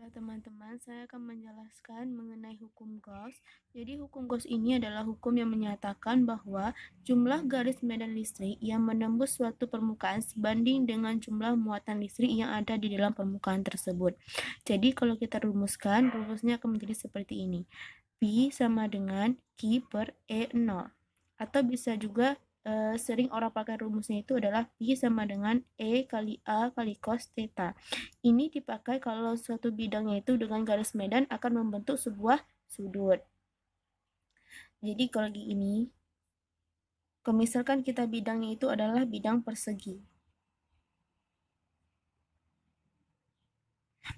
Teman-teman, saya akan menjelaskan mengenai hukum Gauss. Jadi, hukum Gauss ini adalah hukum yang menyatakan bahwa jumlah garis medan listrik yang menembus suatu permukaan sebanding dengan jumlah muatan listrik yang ada di dalam permukaan tersebut. Jadi, kalau kita rumuskan, rumusnya akan menjadi seperti ini. P sama dengan Q per E0. Atau bisa juga sering orang pakai rumusnya itu adalah P sama dengan E kali A kali cos theta. Ini dipakai kalau suatu bidangnya itu dengan garis medan akan membentuk sebuah sudut. Jadi kalau di ini, misalkan kita bidangnya itu adalah bidang persegi,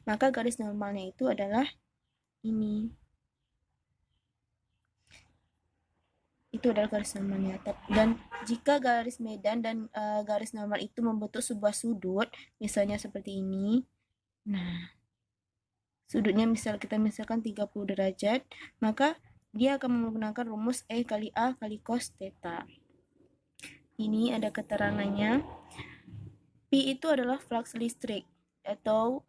maka garis normalnya itu adalah ini. Itu adalah garis normalnya. Dan jika garis medan dan garis normal itu membentuk sebuah sudut, misalnya seperti ini. Nah, sudutnya kita misalkan 30 derajat, maka dia akan menggunakan rumus E kali A kali cos theta. Ini ada keterangannya. P itu adalah flux listrik, atau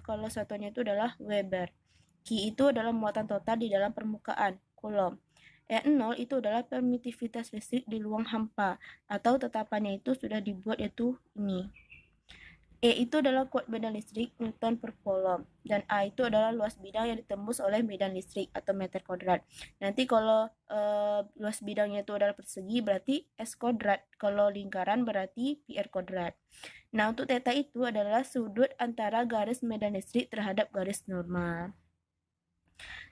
kalau satunya itu adalah Weber. Q itu adalah muatan total di dalam permukaan, Coulomb. E0 itu adalah permitivitas listrik di ruang hampa, atau tetapannya itu sudah dibuat yaitu ini. E itu adalah kuat medan listrik Newton per Coulomb, dan A itu adalah luas bidang yang ditembus oleh medan listrik atau meter kuadrat. Nanti kalau luas bidangnya itu adalah persegi berarti S kuadrat, kalau lingkaran berarti PR kuadrat. Nah, untuk theta itu adalah sudut antara garis medan listrik terhadap garis normal.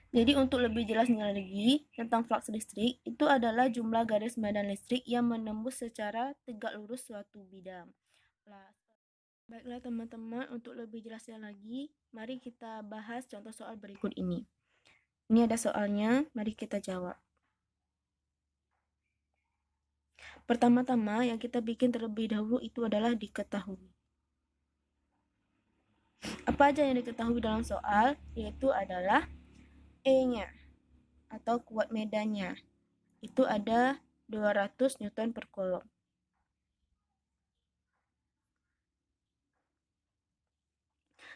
Jadi untuk lebih jelasnya lagi tentang flux listrik, itu adalah jumlah garis medan listrik yang menembus secara tegak lurus suatu bidang. Baiklah teman-teman, untuk lebih jelasnya lagi, mari kita bahas contoh soal berikut ini. Ini ada soalnya, mari kita jawab. Pertama-tama yang kita bikin terlebih dahulu itu adalah diketahui. Apa aja yang diketahui dalam soal? Yaitu adalah E-nya atau kuat medannya. Itu ada 200 Newton per Coulomb.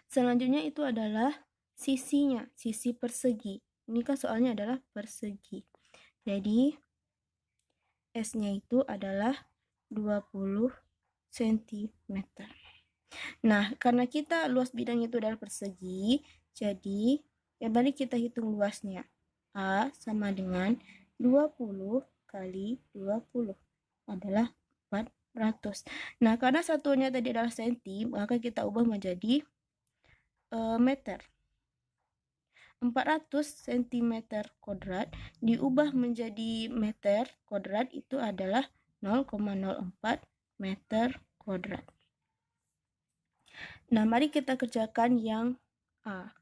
Selanjutnya itu adalah sisinya, sisi persegi. Ini kan soalnya adalah persegi. Jadi S-nya itu adalah 20 cm. Nah, karena kita luas bidangnya itu adalah persegi, jadi ya balik kita hitung luasnya. A sama dengan 20 kali 20 adalah 400. Nah, karena satuannya tadi adalah senti, maka kita ubah menjadi meter. 400 cm kuadrat diubah menjadi meter kuadrat itu adalah 0,04 meter kuadrat. Nah, mari kita kerjakan yang A.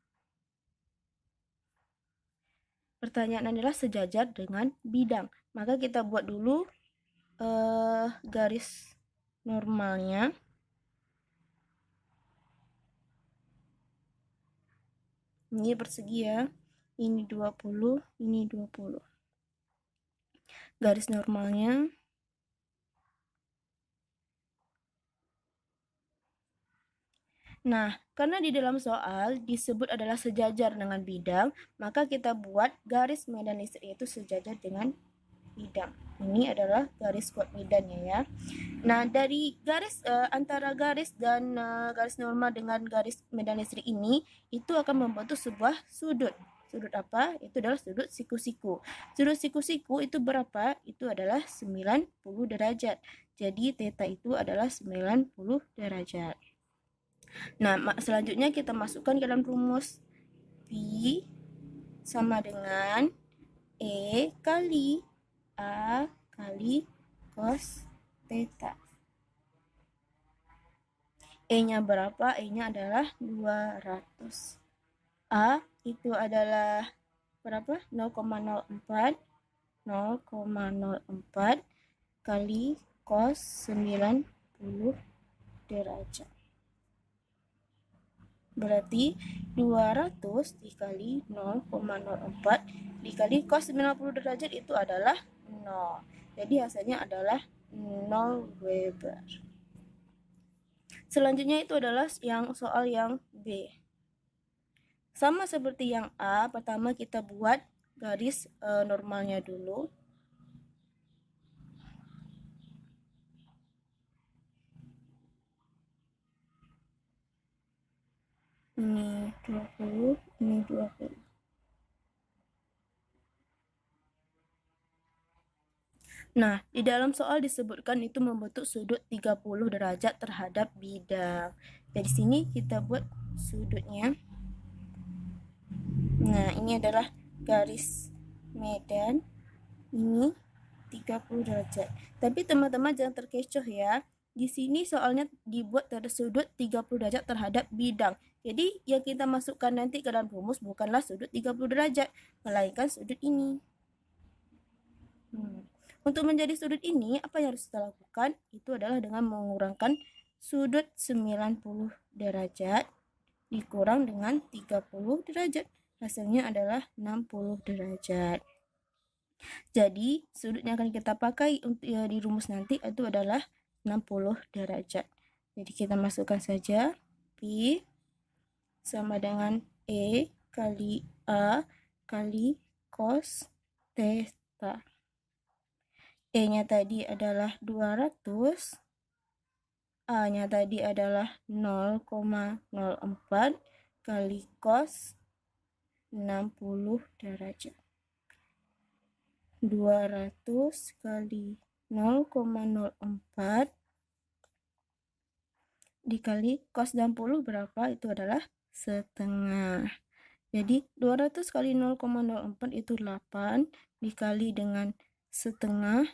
Pertanyaan adalah sejajar dengan bidang. Maka kita buat dulu garis normalnya. Ini persegi ya. Ini 20, ini 20. Garis normalnya. Nah, karena di dalam soal disebut adalah sejajar dengan bidang, maka kita buat garis medan listrik itu sejajar dengan bidang. Ini adalah garis kuat medannya ya. Nah, dari garis antara garis dan garis normal dengan garis medan listrik ini, itu akan membentuk sebuah sudut. Sudut apa? Itu adalah sudut siku-siku. Sudut siku-siku itu berapa? Itu adalah 90 derajat. Jadi, theta itu adalah 90 derajat. Nah, selanjutnya kita masukkan ke dalam rumus. P sama dengan E kali A kali cos theta. E-nya berapa? E-nya adalah 200. A itu adalah berapa? 0,04 kali cos 90 derajat. Berarti 200 dikali 0,04 dikali cos 90 derajat itu adalah 0. Jadi hasilnya adalah 0 Weber. Selanjutnya itu adalah soal yang B. sama seperti yang A, pertama kita buat garis normalnya dulu. Ini 20, ini 20. Nah, di dalam soal disebutkan itu membentuk sudut 30 derajat terhadap bidang. Jadi sini kita buat sudutnya. Nah, ini adalah garis medan. Ini 30 derajat. Tapi teman-teman jangan terkecoh ya. Di sini soalnya dibuat dari sudut 30 derajat terhadap bidang. Jadi yang kita masukkan nanti ke dalam rumus bukanlah sudut 30 derajat, melainkan sudut ini. Untuk menjadi sudut ini, apa yang harus kita lakukan? Itu adalah dengan mengurangkan sudut 90 derajat dikurang dengan 30 derajat. Hasilnya adalah 60 derajat. Jadi, sudut yang akan kita pakai untuk di rumus nanti itu adalah 60 derajat. Jadi, kita masukkan saja P sama dengan E kali A kali cos theta. E-nya tadi adalah 200, A-nya tadi adalah 0,04 kali cos 60 derajat. 200 kali 0,04 dikali cos 60 berapa? Itu adalah setengah. Jadi 200 kali 0,04 itu 8 dikali dengan setengah,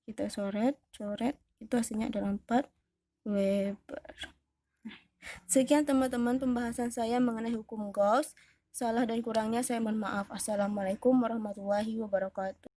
kita coret, itu hasilnya adalah 4 Weber. Sekian teman-teman pembahasan saya mengenai hukum Gauss. Salah dan kurangnya saya mohon maaf. Assalamualaikum warahmatullahi wabarakatuh.